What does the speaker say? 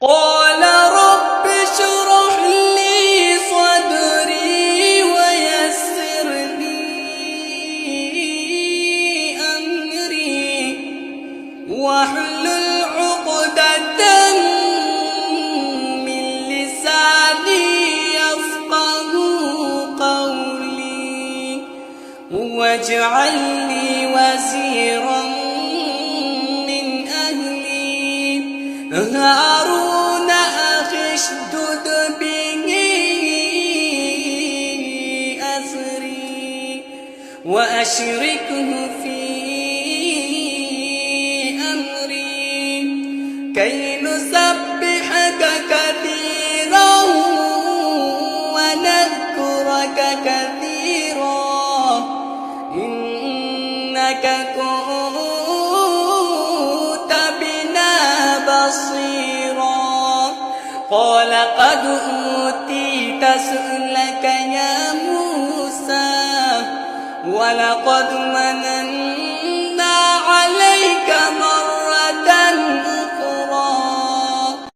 قال رب اشرح لي صدري ويسر لي أمري واحلل عقدة من لساني يفقه قولي واجعل لي وزيرا من أهلي هارون أخي اشدد به أزري وأشركه في أمري كي نسبحك كثيرا ونذكرك كثيرا إنك كنت بنا بصيرا قال قد أوتيت سؤلك يا موسى ولقد مننا